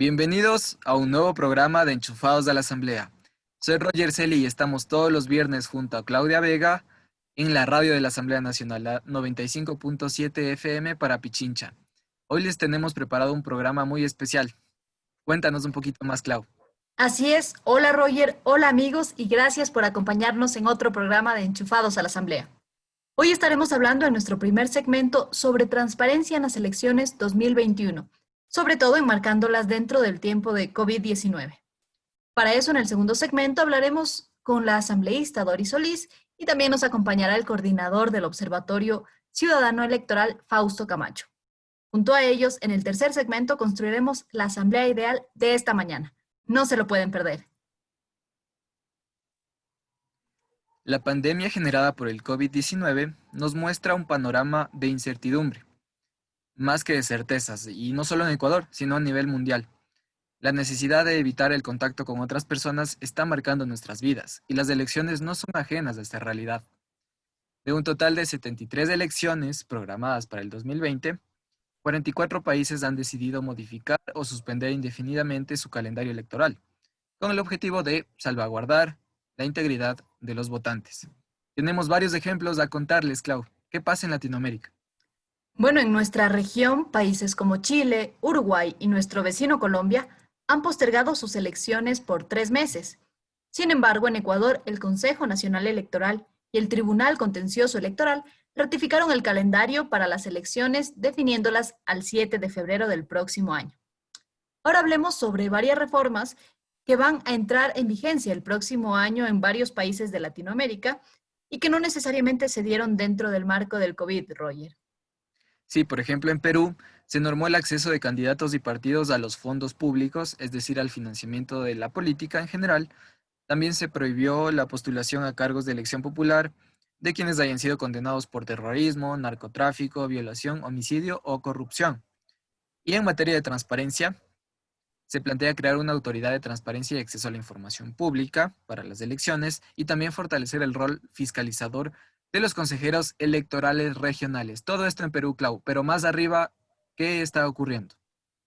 Bienvenidos a un nuevo programa de Enchufados de la Asamblea. Soy Roger Celi y estamos todos los viernes junto a Claudia Vega en la radio de la Asamblea Nacional, la 95.7 FM para Pichincha. Hoy les tenemos preparado un programa muy especial. Cuéntanos un poquito más, Clau. Así es. Hola Roger, hola amigos y gracias por acompañarnos en otro programa de Enchufados a la Asamblea. Hoy estaremos hablando en nuestro primer segmento sobre transparencia en las elecciones 2021, sobre todo enmarcándolas dentro del tiempo de COVID-19. Para eso, en el segundo segmento hablaremos con la asambleísta Doris Solís y también nos acompañará el coordinador del Observatorio Ciudadano Electoral, Fausto Camacho. Junto a ellos, en el tercer segmento construiremos la asamblea ideal de esta mañana. No se lo pueden perder. La pandemia generada por el COVID-19 nos muestra un panorama de incertidumbre, más que de certezas, y no solo en Ecuador, sino a nivel mundial. La necesidad de evitar el contacto con otras personas está marcando nuestras vidas, y las elecciones no son ajenas a esta realidad. De un total de 73 elecciones programadas para el 2020, 44 países han decidido modificar o suspender indefinidamente su calendario electoral, con el objetivo de salvaguardar la integridad de los votantes. Tenemos varios ejemplos a contarles, Clau. ¿Qué pasa en Latinoamérica? Bueno, en nuestra región, países como Chile, Uruguay y nuestro vecino Colombia han postergado sus elecciones por 3 meses. Sin embargo, en Ecuador, el Consejo Nacional Electoral y el Tribunal Contencioso Electoral ratificaron el calendario para las elecciones, definiéndolas al 7 de febrero del próximo año. Ahora hablemos sobre varias reformas que van a entrar en vigencia el próximo año en varios países de Latinoamérica y que no necesariamente se dieron dentro del marco del COVID, Roger. Sí, por ejemplo, en Perú se normó el acceso de candidatos y partidos a los fondos públicos, es decir, al financiamiento de la política en general. También se prohibió la postulación a cargos de elección popular de quienes hayan sido condenados por terrorismo, narcotráfico, violación, homicidio o corrupción. Y en materia de transparencia, se plantea crear una autoridad de transparencia y acceso a la información pública para las elecciones y también fortalecer el rol fiscalizador de los consejeros electorales regionales. Todo esto en Perú, Clau, pero más arriba, ¿qué está ocurriendo?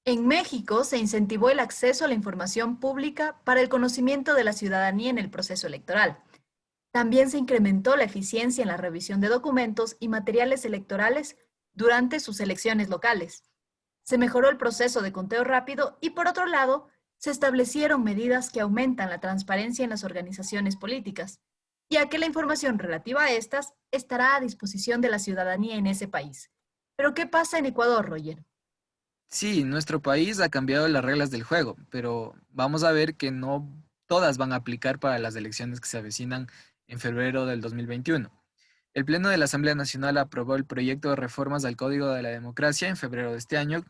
En México se incentivó el acceso a la información pública para el conocimiento de la ciudadanía en el proceso electoral. También se incrementó la eficiencia en la revisión de documentos y materiales electorales durante sus elecciones locales. Se mejoró el proceso de conteo rápido y, por otro lado, se establecieron medidas que aumentan la transparencia en las organizaciones políticas, ya que la información relativa a estas estará a disposición de la ciudadanía en ese país. Pero, ¿qué pasa en Ecuador, Roger? Sí, nuestro país ha cambiado las reglas del juego, pero vamos a ver que no todas van a aplicar para las elecciones que se avecinan en febrero del 2021. El Pleno de la Asamblea Nacional aprobó el proyecto de reformas al Código de la Democracia en febrero de este año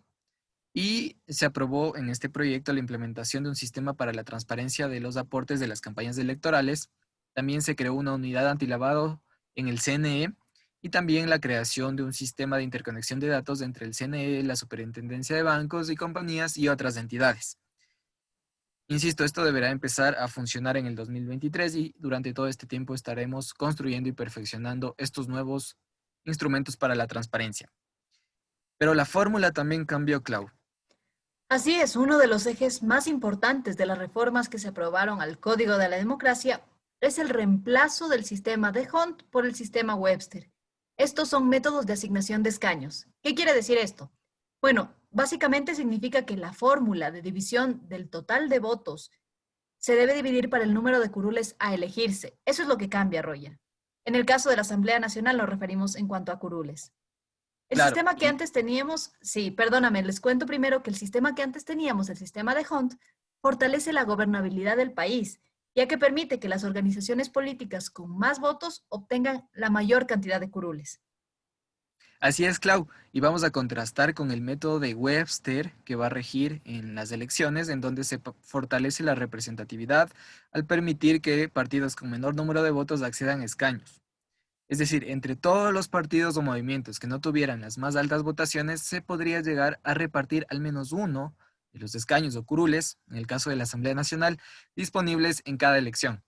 y se aprobó en este proyecto la implementación de un sistema para la transparencia de los aportes de las campañas electorales. También se creó una unidad antilavado en el CNE y también la creación de un sistema de interconexión de datos entre el CNE, la Superintendencia de Bancos y Compañías y otras entidades. Insisto, esto deberá empezar a funcionar en el 2023 y durante todo este tiempo estaremos construyendo y perfeccionando estos nuevos instrumentos para la transparencia. Pero la fórmula también cambió, Clau. Así es, uno de los ejes más importantes de las reformas que se aprobaron al Código de la Democracia es el reemplazo del sistema de Hunt por el sistema Webster. Estos son métodos de asignación de escaños. ¿Qué quiere decir esto? Bueno, básicamente significa que la fórmula de división del total de votos se debe dividir para el número de curules a elegirse. Eso es lo que cambia, Roger. En el caso de la Asamblea Nacional nos referimos en cuanto a curules. El Claro, sistema que y antes teníamos, sí, perdóname, les cuento primero que el sistema que antes teníamos, el sistema de Hunt, fortalece la gobernabilidad del país, ya que permite que las organizaciones políticas con más votos obtengan la mayor cantidad de curules. así es, Clau, y vamos a contrastar con el método de Webster que va a regir en las elecciones, en donde se fortalece la representatividad al permitir que partidos con menor número de votos accedan a escaños. Es decir, entre todos los partidos o movimientos que no tuvieran las más altas votaciones, se podría llegar a repartir al menos uno de los escaños o curules, en el caso de la Asamblea Nacional, disponibles en cada elección.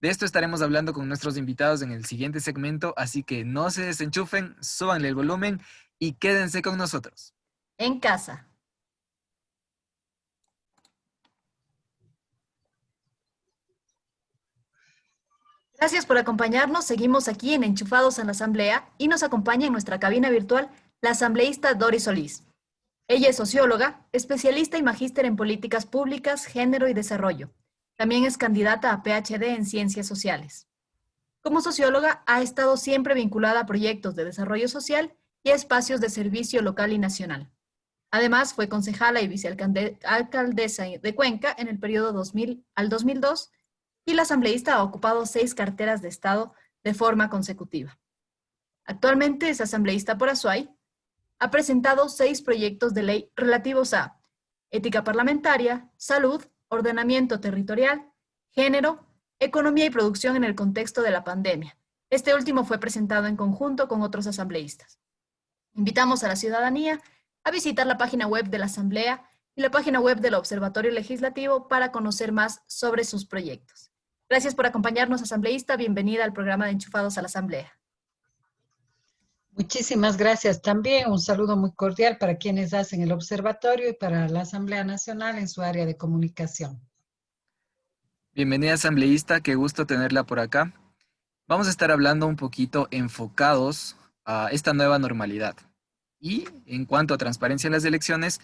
De esto estaremos hablando con nuestros invitados en el siguiente segmento, así que no se desenchufen, súbanle el volumen y quédense con nosotros. En casa. Gracias por acompañarnos. Seguimos aquí en Enchufados en la Asamblea y nos acompaña en nuestra cabina virtual la asambleísta Doris Solís. Ella es socióloga, especialista y magíster en políticas públicas, género y desarrollo. También es candidata a PhD en ciencias sociales. Como socióloga, ha estado siempre vinculada a proyectos de desarrollo social y a espacios de servicio local y nacional. Además, fue concejala y vicealcaldesa de Cuenca en el periodo 2000 al 2002 y la asambleísta ha ocupado 6 carteras de Estado de forma consecutiva. Actualmente es asambleísta por Azuay. Ha presentado 6 proyectos de ley relativos a ética parlamentaria, salud, ordenamiento territorial, género, economía y producción en el contexto de la pandemia. Este último fue presentado en conjunto con otros asambleístas. Invitamos a la ciudadanía a visitar la página web de la Asamblea y la página web del Observatorio Legislativo para conocer más sobre sus proyectos. Gracias por acompañarnos, asambleísta. Bienvenida al programa de Enchufados a la Asamblea. Muchísimas gracias. También un saludo muy cordial para quienes hacen el observatorio y para la Asamblea Nacional en su área de comunicación. Bienvenida asambleísta, qué gusto tenerla por acá. Vamos a estar hablando un poquito enfocados a esta nueva normalidad. Y en cuanto a transparencia en las elecciones,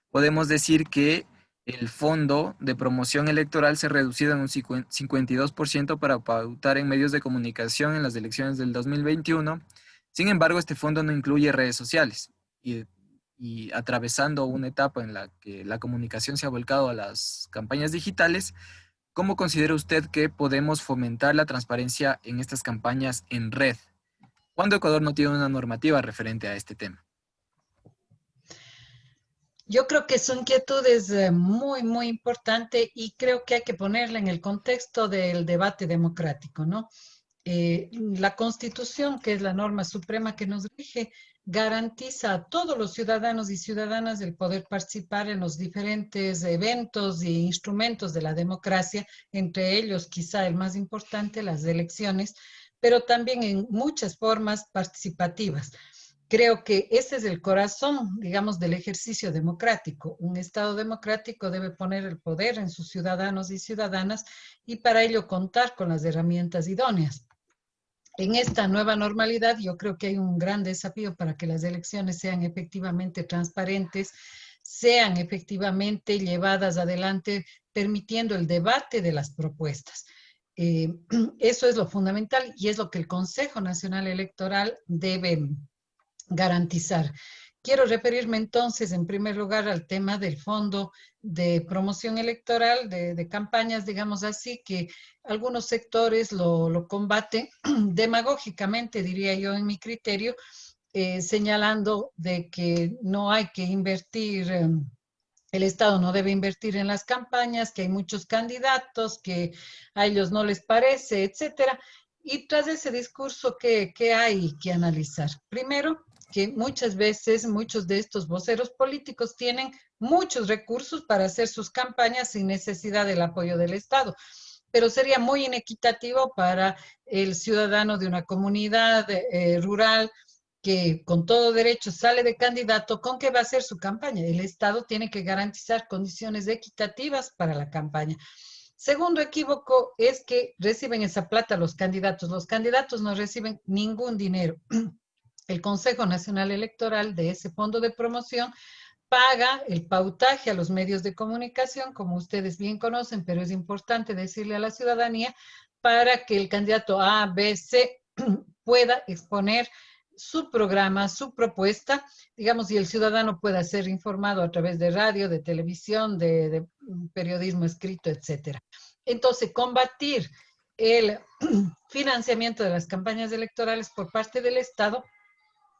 podemos decir que el fondo de promoción electoral se ha reducido en un 52% para pautar en medios de comunicación en las elecciones del 2021. Sin embargo, este fondo no incluye redes sociales y atravesando una etapa en la que la comunicación se ha volcado a las campañas digitales, ¿cómo considera usted que podemos fomentar la transparencia en estas campañas en red, cuando Ecuador no tiene una normativa referente a este tema? Yo creo que su inquietud es muy importante y creo que hay que ponerla en el contexto del debate democrático, ¿no? La Constitución, que es la norma suprema que nos rige, garantiza a todos los ciudadanos y ciudadanas el poder participar en los diferentes eventos e instrumentos de la democracia, entre ellos quizá el más importante, las elecciones, pero también en muchas formas participativas. Creo que ese es el corazón, digamos, del ejercicio democrático. Un Estado democrático debe poner el poder en sus ciudadanos y ciudadanas y para ello contar con las herramientas idóneas. En esta nueva normalidad yo creo que hay un gran desafío para que las elecciones sean efectivamente transparentes, sean efectivamente llevadas adelante, permitiendo el debate de las propuestas. Eso es lo fundamental y es lo que el Consejo Nacional Electoral debe garantizar. Quiero referirme entonces, en primer lugar, al tema del fondo de promoción electoral, de campañas, digamos así, que algunos sectores lo combaten demagógicamente, diría yo, en mi criterio, señalando de que no hay que invertir, el Estado no debe invertir en las campañas, que hay muchos candidatos, que a ellos no les parece, etcétera. Y tras ese discurso, ¿qué hay que analizar? Primero, que muchas veces muchos de estos voceros políticos tienen muchos recursos para hacer sus campañas sin necesidad del apoyo del Estado, pero sería muy inequitativo para el ciudadano de una comunidad rural que con todo derecho sale de candidato, ¿con qué va a hacer su campaña? El Estado tiene que garantizar condiciones equitativas para la campaña. Segundo equívoco es que reciben esa plata los candidatos. Los candidatos no reciben ningún dinero. El Consejo Nacional Electoral de ese fondo de promoción paga el pautaje a los medios de comunicación, como ustedes bien conocen, pero es importante decirle a la ciudadanía para que el candidato A, B, C pueda exponer su programa, su propuesta, digamos, y el ciudadano pueda ser informado a través de radio, de televisión, de periodismo escrito, etcétera. Entonces, combatir el financiamiento de las campañas electorales por parte del Estado,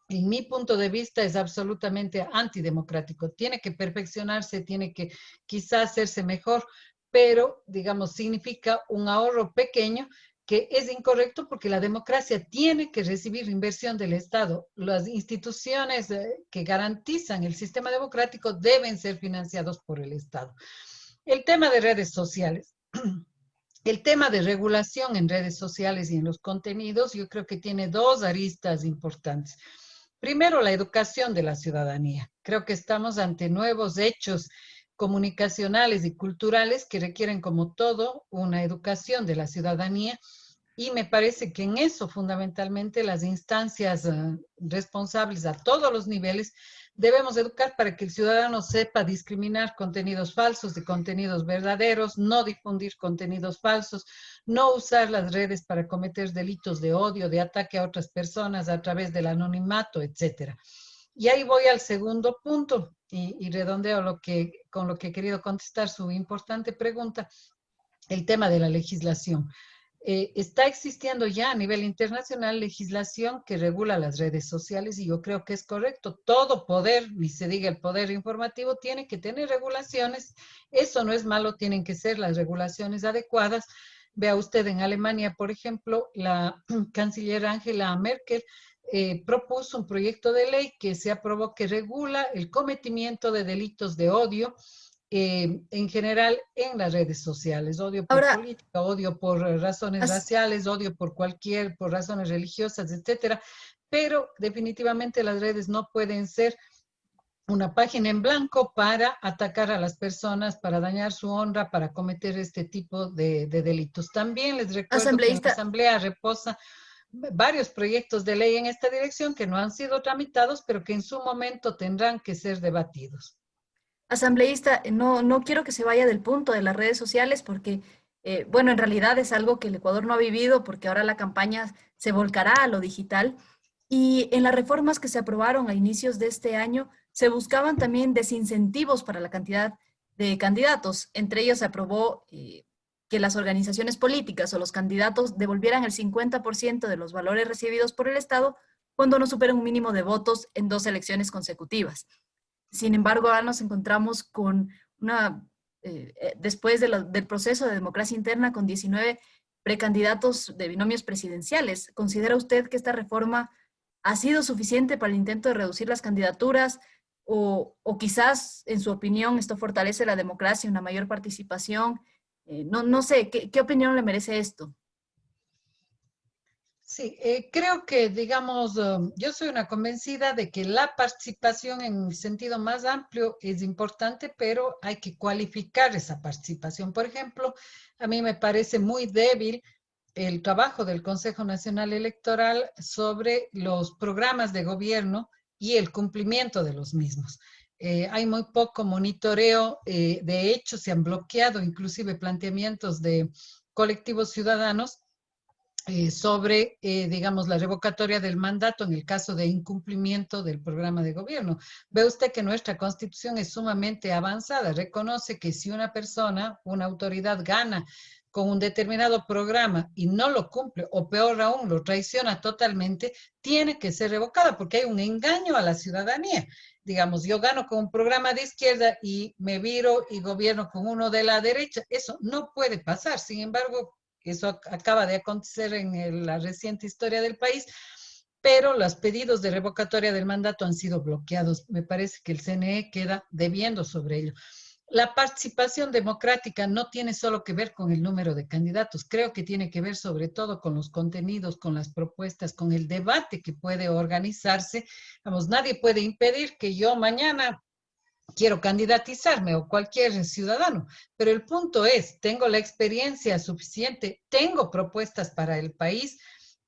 en mi punto de vista, es absolutamente antidemocrático. Tiene que perfeccionarse, tiene que quizás hacerse mejor, pero, digamos, significa un ahorro pequeño que es incorrecto porque la democracia tiene que recibir inversión del Estado. Las instituciones que garantizan el sistema democrático deben ser financiados por el Estado. El tema de redes sociales. El tema de regulación en redes sociales y en los contenidos, yo creo que tiene dos aristas importantes. Primero, la educación de la ciudadanía. Creo que estamos ante nuevos hechos comunicacionales y culturales que requieren, como todo, una educación de la ciudadanía y me parece que en eso fundamentalmente las instancias responsables a todos los niveles debemos educar para que el ciudadano sepa discriminar contenidos falsos de contenidos verdaderos, no difundir contenidos falsos, no usar las redes para cometer delitos de odio, de ataque a otras personas a través del anonimato, etcétera. Y ahí voy al segundo punto y redondeo con lo que he querido contestar su importante pregunta, el tema de la legislación. Está existiendo ya a nivel internacional legislación que regula las redes sociales y yo creo que es correcto. Todo poder, ni se diga el poder informativo, tiene que tener regulaciones. Eso no es malo, tienen que ser las regulaciones adecuadas. Vea usted en Alemania, por ejemplo, la canciller Angela Merkel propuso un proyecto de ley que se aprobó que regula el cometimiento de delitos de odio en general en las redes sociales, odio por Ahora, política, odio por razones as- raciales, odio por razones religiosas, etcétera. Pero definitivamente las redes no pueden ser una página en blanco para atacar a las personas, para dañar su honra, para cometer este tipo de delitos. También les recuerdo que en la asambleísta, Asamblea reposa varios proyectos de ley en esta dirección que no han sido tramitados, pero que en su momento tendrán que ser debatidos. asambleísta, no quiero que se vaya del punto de las redes sociales porque, bueno, en realidad es algo que el Ecuador no ha vivido porque ahora la campaña se volcará a lo digital. Y en las reformas que se aprobaron a inicios de este año, se buscaban también desincentivos para la cantidad de candidatos. Entre ellos se aprobó que las organizaciones políticas o los candidatos devolvieran el 50% de los valores recibidos por el Estado cuando no superen un mínimo de votos en 2 elecciones consecutivas. Sin embargo, ahora nos encontramos con después del proceso de democracia interna, con 19 precandidatos de binomios presidenciales. ¿Considera usted que esta reforma ha sido suficiente para el intento de reducir las candidaturas? O quizás, en su opinión, esto fortalece la democracia, una mayor participación. No sé, ¿qué opinión le merece esto? Sí, creo que, digamos, yo soy una convencida de que la participación en el sentido más amplio es importante, pero hay que cualificar esa participación. Por ejemplo, a mí me parece muy débil el trabajo del Consejo Nacional Electoral sobre los programas de gobierno y el cumplimiento de los mismos. Hay muy poco monitoreo, de hecho se han bloqueado inclusive planteamientos de colectivos ciudadanos sobre, digamos, la revocatoria del mandato en el caso de incumplimiento del programa de gobierno. Ve usted que nuestra constitución es sumamente avanzada, reconoce que si una persona, una autoridad gana con un determinado programa y no lo cumple, o peor aún, lo traiciona totalmente, tiene que ser revocada porque hay un engaño a la ciudadanía. Digamos, yo gano con un programa de izquierda y me viro y gobierno con uno de la derecha. Eso no puede pasar. Sin embargo, eso acaba de acontecer en la reciente historia del país, pero los pedidos de revocatoria del mandato han sido bloqueados. Me parece que el CNE queda debiendo sobre ello. La participación democrática no tiene solo que ver con el número de candidatos, creo que tiene que ver sobre todo con los contenidos, con las propuestas, con el debate que puede organizarse. Vamos, nadie puede impedir que yo mañana quiero candidatizarme o cualquier ciudadano, pero el punto es, tengo la experiencia suficiente, tengo propuestas para el país,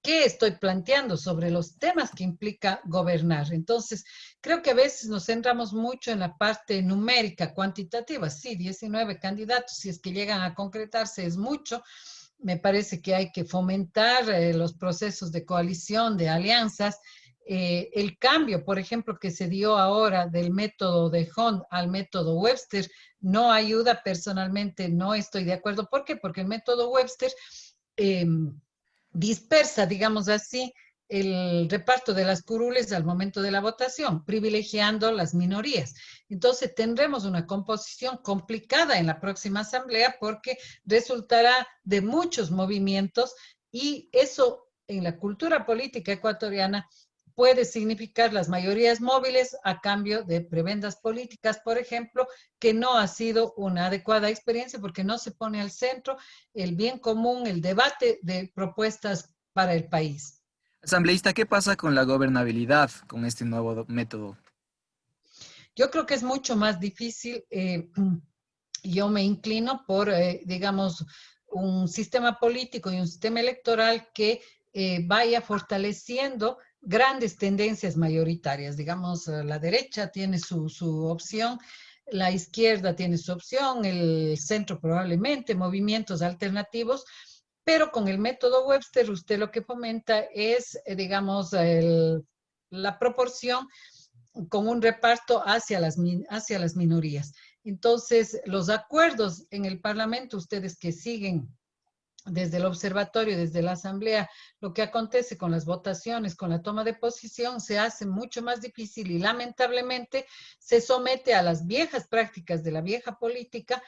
¿qué estoy planteando sobre los temas que implica gobernar? Entonces, creo que a veces nos centramos mucho en la parte numérica, cuantitativa. Sí, 19 candidatos, si es que llegan a concretarse, es mucho. Me parece que hay que fomentar los procesos de coalición, de alianzas. El cambio, por ejemplo, que se dio ahora del método de Hunt al método Webster no ayuda personalmente, no estoy de acuerdo. ¿Por qué? Porque el método Webster eh, dispersa, digamos así, el reparto de las curules al momento de la votación, privilegiando las minorías. Entonces tendremos una composición complicada en la próxima asamblea porque resultará de muchos movimientos y eso en la cultura política ecuatoriana puede significar las mayorías móviles a cambio de prebendas políticas, por ejemplo, que no ha sido una adecuada experiencia porque no se pone al centro el bien común, el debate de propuestas para el país. Asambleísta, ¿qué pasa con la gobernabilidad con este nuevo método? Yo creo que es mucho más difícil. Yo me inclino por, digamos, un sistema político y un sistema electoral que vaya fortaleciendo grandes tendencias mayoritarias. Digamos, la derecha tiene su opción, la izquierda tiene su opción, el centro probablemente, movimientos alternativos, pero con el método Webster usted lo que fomenta es, digamos, la proporción con un reparto hacia las minorías. Entonces, los acuerdos en el Parlamento, ustedes que siguen desde el observatorio, desde la asamblea, lo que acontece con las votaciones, con la toma de posición, se hace mucho más difícil y lamentablemente se somete a las viejas prácticas de la vieja política,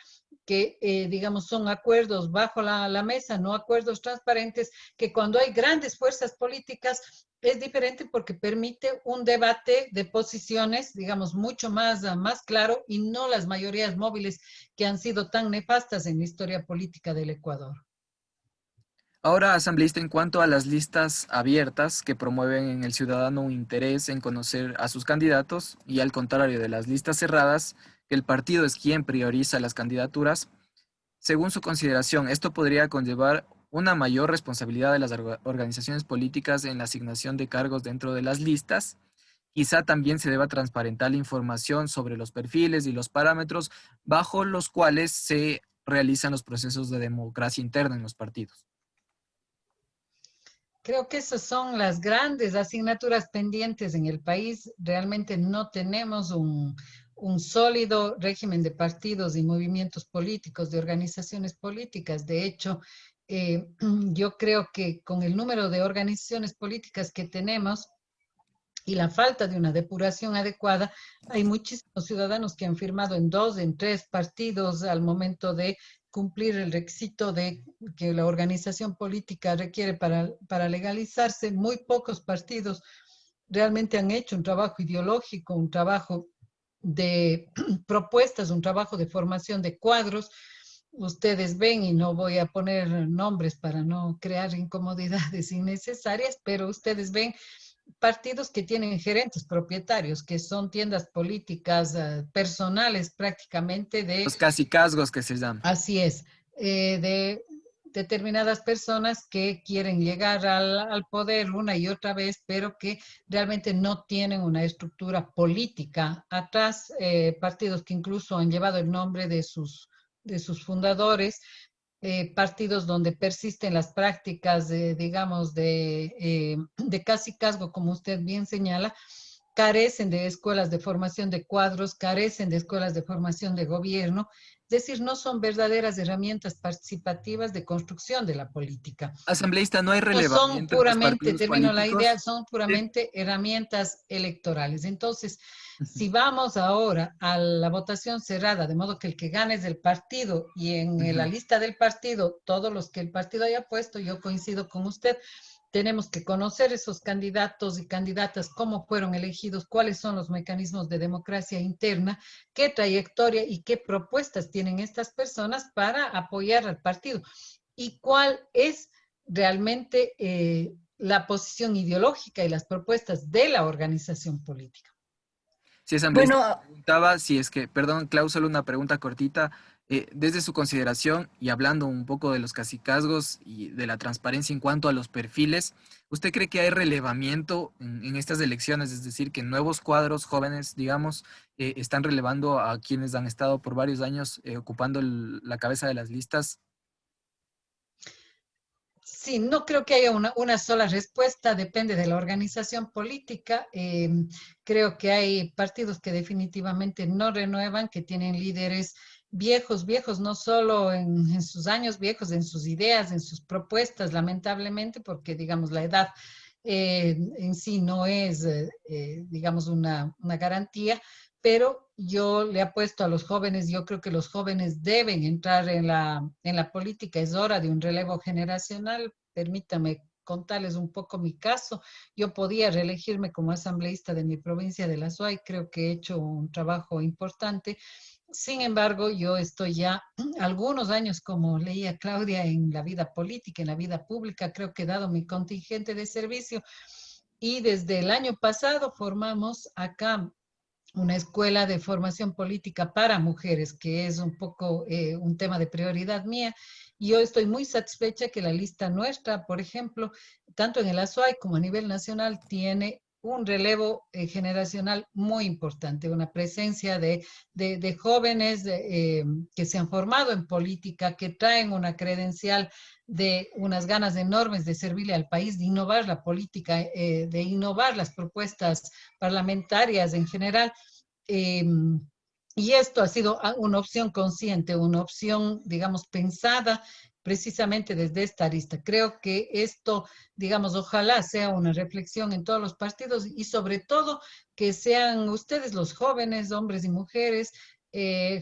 que digamos son acuerdos bajo la mesa, no acuerdos transparentes, que cuando hay grandes fuerzas políticas es diferente porque permite un debate de posiciones, digamos, mucho más claro y no las mayorías móviles que han sido tan nefastas en la historia política del Ecuador. Ahora, asambleísta, en cuanto a las listas abiertas que promueven en el ciudadano un interés en conocer a sus candidatos y al contrario de las listas cerradas, que el partido es quien prioriza las candidaturas, según su consideración, esto podría conllevar una mayor responsabilidad de las organizaciones políticas en la asignación de cargos dentro de las listas. Quizá también se deba transparentar la información sobre los perfiles y los parámetros bajo los cuales se realizan los procesos de democracia interna en los partidos. Creo que esas son las grandes asignaturas pendientes en el país. Realmente no tenemos un sólido régimen de partidos y movimientos políticos, de organizaciones políticas. De hecho, yo creo que con el número de organizaciones políticas que tenemos y la falta de una depuración adecuada, hay muchísimos ciudadanos que han firmado en 2, en 3 partidos al momento de cumplir el requisito de que la organización política requiere para legalizarse. Muy pocos partidos realmente han hecho un trabajo ideológico, un trabajo de propuestas, un trabajo de formación de cuadros. Ustedes ven, y no voy a poner nombres para no crear incomodidades innecesarias, pero ustedes ven partidos que tienen gerentes propietarios, que son tiendas políticas personales prácticamente de, Los cacicazgos que se llaman. así es, de determinadas personas que quieren llegar al poder una y otra vez, pero que realmente no tienen una estructura política atrás, partidos que incluso han llevado el nombre de sus fundadores, partidos donde persisten las prácticas, digamos, de cacicazgo, como usted bien señala, carecen de escuelas de formación de cuadros, carecen de escuelas de formación de gobierno, es decir, no son verdaderas herramientas participativas de construcción de la política. Asambleísta, no hay No son relevamiento en los puramente, partidos termino la idea, políticos. son Sí. puramente herramientas electorales. Entonces, Ujú, si vamos ahora a la votación cerrada, de modo que el que gane es del partido y en la ujú. lista del partido, todos los que el partido haya puesto, yo coincido con usted, tenemos que conocer esos candidatos y candidatas, cómo fueron elegidos, cuáles son los mecanismos de democracia interna, qué trayectoria y qué propuestas tienen estas personas para apoyar al partido y cuál es realmente la posición ideológica y las propuestas de la organización política. Sí, asambleísta, Bueno, preguntaba si es que, perdón, Clau, solo una pregunta cortita. Desde su consideración y hablando un poco de los cacicazgos y de la transparencia en cuanto a los perfiles, ¿usted cree que hay relevamiento en estas elecciones? Es decir, que nuevos cuadros jóvenes, digamos, están relevando a quienes han estado por varios años ocupando la cabeza de las listas. Sí, no creo que haya una sola respuesta, depende de la organización política. Creo que hay partidos que definitivamente no renuevan, que tienen líderes viejos, viejos, no solo en sus años viejos, en sus ideas, en sus propuestas, lamentablemente, porque digamos la edad en sí no es, digamos, una garantía, pero yo le apuesto a los jóvenes, yo creo que los jóvenes deben entrar en la política, es hora de un relevo generacional. Permítame contarles un poco mi caso. Yo podía reelegirme como asambleísta de mi provincia de La Suay, creo que he hecho un trabajo importante. Sin embargo, yo estoy ya algunos años, como leía Claudia, en la vida política, en la vida pública, creo que he dado mi contingente de servicio y desde el año pasado formamos acá una escuela de formación política para mujeres, que es un poco un tema de prioridad mía. Y yo estoy muy satisfecha que la lista nuestra, por ejemplo, tanto en el ASUAI como a nivel nacional, tiene un relevo generacional muy importante, una presencia de jóvenes que se han formado en política, que traen una credencial de unas ganas enormes de servirle al país, de innovar la política, de innovar las propuestas parlamentarias en general. Eh, y esto ha sido una opción consciente, una opción, digamos, pensada precisamente desde esta arista. Creo que esto, digamos, ojalá sea una reflexión en todos los partidos y sobre todo que sean ustedes los jóvenes, hombres y mujeres,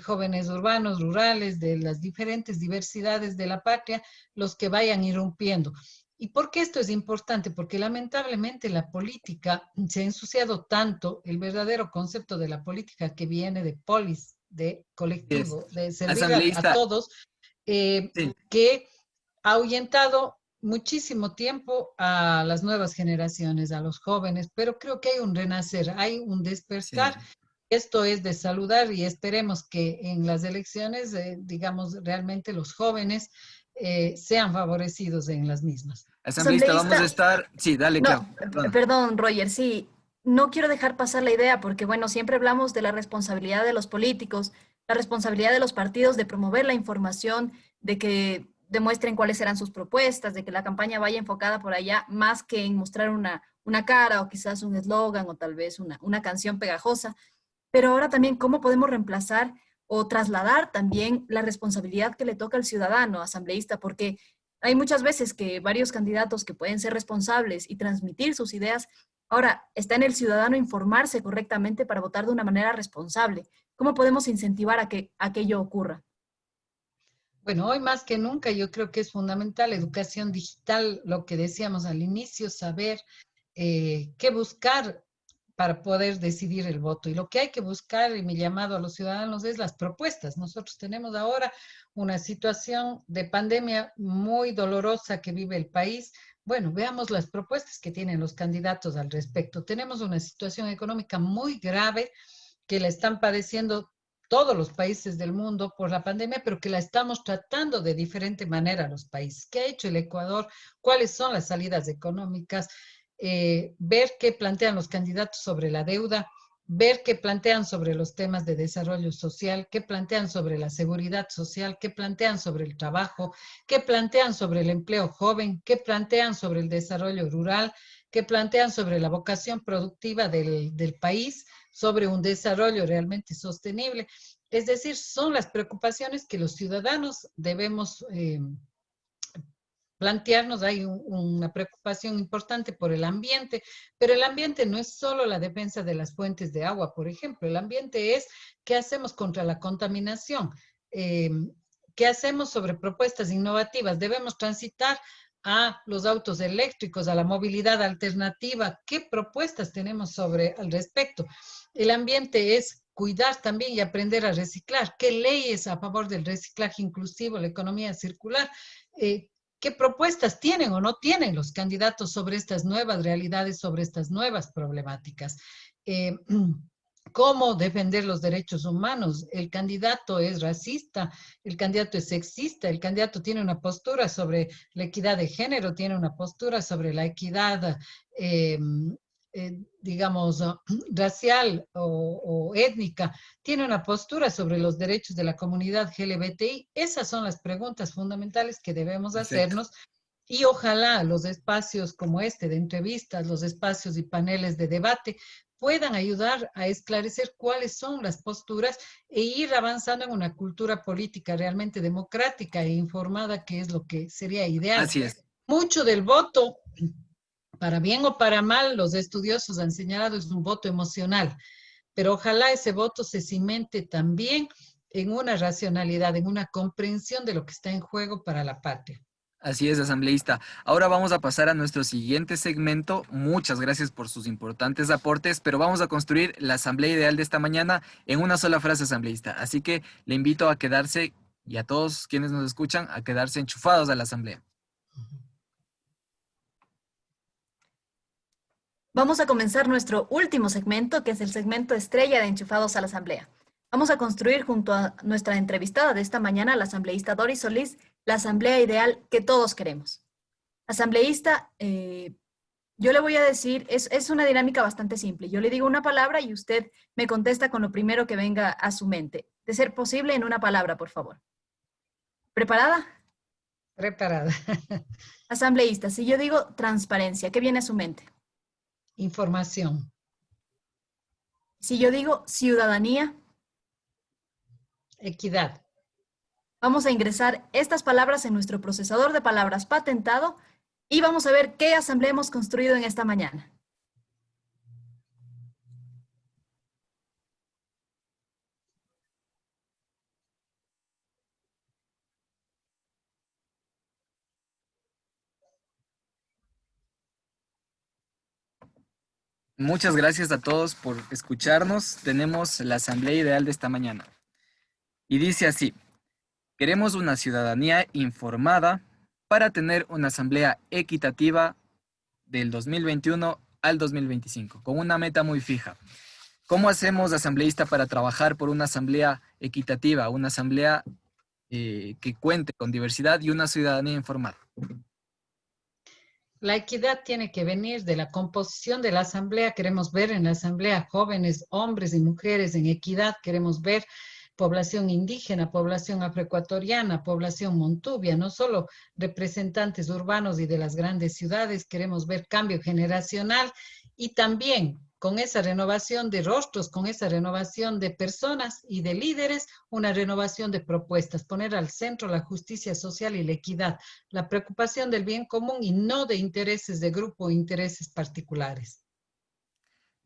jóvenes urbanos, rurales, de las diferentes diversidades de la patria, los que vayan irrumpiendo. ¿Y por qué esto es importante? Porque lamentablemente la política se ha ensuciado tanto, el verdadero concepto de la política que viene de polis, de Es. colectivo, de servir a Asambleísta, todos, sí, que ha ahuyentado muchísimo tiempo a las nuevas generaciones, a los jóvenes, pero creo que hay un renacer, hay un despertar. sí. Esto es de saludar y esperemos que en las elecciones, digamos, realmente los jóvenes sean favorecidos en las mismas. Asambleísta, vamos a Asambleísta, estar, sí, dale, Clau, no, perdona. perdón, Roger, sí, no quiero dejar pasar la idea porque, bueno, siempre hablamos de la responsabilidad de los políticos, la responsabilidad de los partidos de promover la información, de que demuestren cuáles serán sus propuestas, de que la campaña vaya enfocada por allá, más que en mostrar una cara o quizás un eslogan o tal vez una canción pegajosa. Pero ahora también, ¿cómo podemos reemplazar o trasladar también la responsabilidad que le toca al ciudadano asambleísta? Porque hay muchas veces que varios candidatos que pueden ser responsables y transmitir sus ideas, ahora está en el ciudadano informarse correctamente para votar de una manera responsable. ¿Cómo podemos incentivar a que aquello ocurra? Bueno, hoy más que nunca yo creo que es fundamental educación digital, lo que decíamos al inicio, saber qué buscar para poder decidir el voto. Y lo que hay que buscar, y mi llamado a los ciudadanos, es las propuestas. Nosotros tenemos ahora una situación de pandemia muy dolorosa que vive el país. Bueno, veamos las propuestas que tienen los candidatos al respecto. Tenemos una situación económica muy grave que la están padeciendo todos los países del mundo por la pandemia, pero que la estamos tratando de diferente manera los países. ¿Qué ha hecho el Ecuador? ¿Cuáles son las salidas económicas? Ver qué plantean los candidatos sobre la deuda, ver qué plantean sobre los temas de desarrollo social, qué plantean sobre la seguridad social, qué plantean sobre el trabajo, qué plantean sobre el empleo joven, qué plantean sobre el desarrollo rural, qué plantean sobre la vocación productiva del país, sobre un desarrollo realmente sostenible. Es decir, son las preocupaciones que los ciudadanos debemos plantearnos. Hay una preocupación importante por el ambiente, pero el ambiente no es solo la defensa de las fuentes de agua, por ejemplo. El ambiente es qué hacemos contra la contaminación, eh, qué hacemos sobre propuestas innovativas. Debemos transitar a los autos eléctricos, a la movilidad alternativa. ¿Qué propuestas tenemos sobre al respecto? El ambiente es cuidar también y aprender a reciclar. ¿Qué leyes a favor del reciclaje inclusivo, la economía circular? ¿Qué propuestas tienen o no tienen los candidatos sobre estas nuevas realidades, sobre estas nuevas problemáticas? Eh, ¿Cómo defender los derechos humanos? El candidato es racista, el candidato es sexista, el candidato tiene una postura sobre la equidad de género, tiene una postura sobre la equidad, eh, digamos, racial o étnica, tiene una postura sobre los derechos de la comunidad LGBTI. Esas son las preguntas fundamentales que debemos Perfecto. hacernos y ojalá los espacios como este de entrevistas, los espacios y paneles de debate puedan ayudar a esclarecer cuáles son las posturas e ir avanzando en una cultura política realmente democrática e informada, que es lo que sería ideal. Así es. Mucho del voto, para bien o para mal, los estudiosos han señalado, es un voto emocional, pero ojalá ese voto se cimente también en una racionalidad, en una comprensión de lo que está en juego para la patria. Así es, asambleísta. Ahora vamos a pasar a nuestro siguiente segmento. Muchas gracias por sus importantes aportes, pero vamos a construir la asamblea ideal de esta mañana en una sola frase, asambleísta. Así que le invito a quedarse, y a todos quienes nos escuchan, a quedarse enchufados a la asamblea. Vamos a comenzar nuestro último segmento, que es el segmento estrella de Enchufados a la Asamblea. Vamos a construir junto a nuestra entrevistada de esta mañana, la asambleísta Doris Solís, la asamblea ideal que todos queremos. Asambleísta, yo le voy a decir, es una dinámica bastante simple. Yo le digo una palabra y usted me contesta con lo primero que venga a su mente. De ser posible, en una palabra, por favor. ¿Preparada? Preparada. Asambleísta, si yo digo transparencia, ¿qué viene a su mente? Información. Si yo digo ciudadanía, Equidad. vamos a ingresar estas palabras en nuestro procesador de palabras patentado y vamos a ver qué asamblea hemos construido en esta mañana. Muchas gracias a todos por escucharnos. Tenemos la asamblea ideal de esta mañana. Y dice así: queremos una ciudadanía informada para tener una asamblea equitativa del 2021 al 2025, con una meta muy fija. ¿Cómo hacemos, asambleísta, para trabajar por una asamblea equitativa, una asamblea que cuente con diversidad y una ciudadanía informada? La equidad tiene que venir de la composición de la asamblea. Queremos ver en la asamblea jóvenes, hombres y mujeres en equidad. Queremos ver población indígena, población afroecuatoriana, población montubia, no solo representantes urbanos y de las grandes ciudades. Queremos ver cambio generacional y también con esa renovación de rostros, con esa renovación de personas y de líderes, una renovación de propuestas, poner al centro la justicia social y la equidad, la preocupación del bien común y no de intereses de grupo o intereses particulares.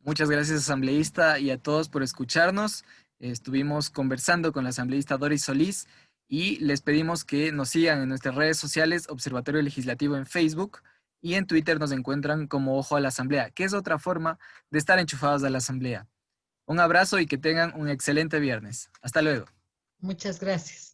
Muchas gracias, asambleísta, y a todos por escucharnos. Estuvimos conversando con la asambleísta Doris Solís y les pedimos que nos sigan en nuestras redes sociales, Observatorio Legislativo en Facebook, y en Twitter nos encuentran como Ojo a la Asamblea, que es otra forma de estar enchufados a la Asamblea. Un abrazo y que tengan un excelente viernes. Hasta luego. Muchas gracias.